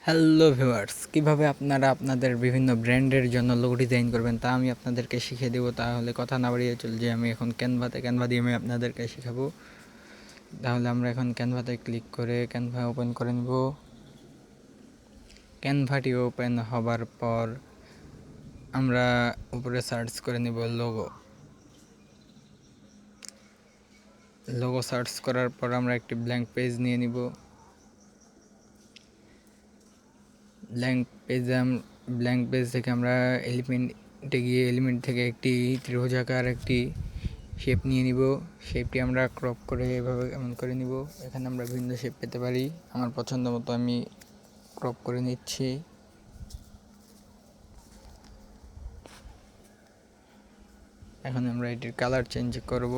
Hello viewers, কিভাবে আপনারা আপনাদের বিভিন্ন ব্র্যান্ডের জন্য লোগো ডিজাইন করবেন তা আমি আপনাদেরকে শিখিয়ে দেবো। তাহলে কথা না বাড়িয়ে চল যে আমি এখন ক্যানভা দিয়ে আমি আপনাদেরকে শেখাবো। তাহলে আমরা এখন ক্যানভাতে ক্লিক করে ক্যানভা ওপেন করে নেব। ক্যানভাটি ওপেন হবার পর আমরা উপরে সার্চ করে নেব লোগো সার্চ করার পর আমরা একটি ব্ল্যাঙ্ক পেজ নিয়ে নিব। ব্ল্যাঙ্ক পেজ থেকে আমরা এলিমেন্টে গিয়ে এলিমেন্ট থেকে একটি ত্রিভুজাকার একটি শেপ নিয়ে নিব। শেপটি আমরা ক্রপ করে এভাবে এমন করে নিব। এখানে আমরা বিভিন্ন শেপ পেতে পারি। আমার পছন্দ মতো আমি ক্রপ করে নিচ্ছি। এখন আমরা এটির কালার চেঞ্জ করব।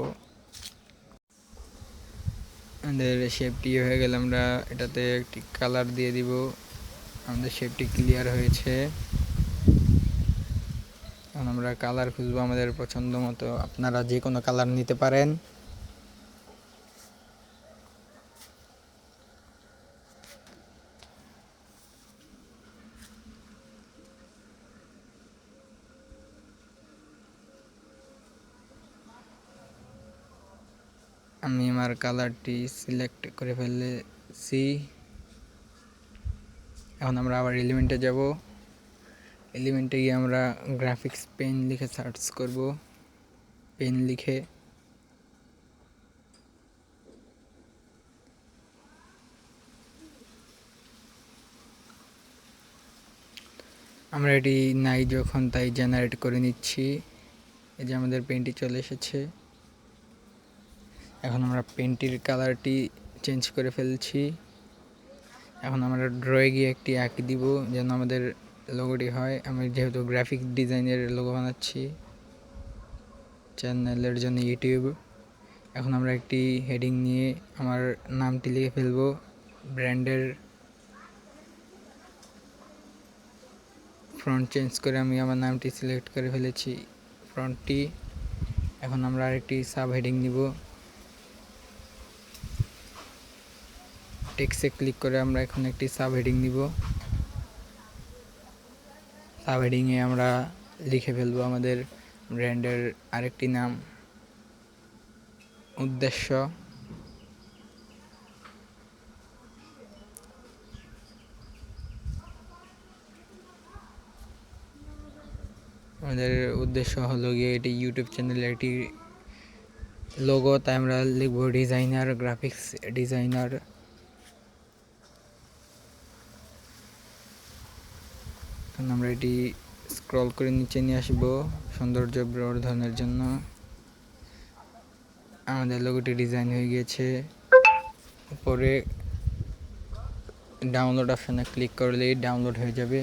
আমাদের শেপটি হয়ে গেলে আমরা এটাতে একটি কালার দিয়ে দিব। আমাদের শেপটি ক্লিয়ার হয়েছে। এখন আমরা কালার খুঁজবো আমাদের পছন্দ মতো। আপনারা যে কোনো কালার নিতে পারেন। আমি আমার কালারটি সিলেক্ট করে ফেলেছি। এখন আমরা আবার এলিমেন্টে যাব। এলিমেন্টে গিয়ে আমরা গ্রাফিক্স পেন লিখে সার্চ করব। পেন লিখে আমরা এটি নাই যখন তাই জেনারেট করে নিচ্ছি। এই যে আমাদের পেনটি চলে এসেছে। এখন আমরা পেনটির কালারটি চেঞ্জ করে ফেলছি। এখন আমরা ড্রয়ে গিয়ে একটি আঁকি দিব যেন আমাদের লোগোটি হয়। আমি যেহেতু গ্রাফিক ডিজাইনের লোগো বানাচ্ছি চ্যানেলের জন্য ইউটিউব। এখন আমরা একটি হেডিং নিয়ে আমার নামটি লিখে ফেলবো। ব্র্যান্ডের ফ্রন্ট চেঞ্জ করে আমি আমার নামটি সিলেক্ট করে ফেলেছি, ফ্রন্টটি। এখন আমরা আরেকটি সাব হেডিং নিব। টেক্সটে ক্লিক করে আমরা এখন একটি সাব হেডিং নিব। সাব হেডিংয়ে আমরা লিখে ফেলবো আমাদের ব্র্যান্ডের আরেকটি নাম, উদ্দেশ্য। আমাদের উদ্দেশ্য হলো গিয়ে এটি ইউটিউব চ্যানেলের একটি লোগো, তাই আমরা লিখব ডিজাইনার, গ্রাফিক্স ডিজাইনার। এখন আমরা এটি স্ক্রল করে নিচে নিয়ে আসব সৌন্দর্য বর্ধনের জন্য। আমাদের লোগোটি ডিজাইন হয়ে গিয়েছে। উপরে ডাউনলোড অপশনে ক্লিক করলেই ডাউনলোড হয়ে যাবে।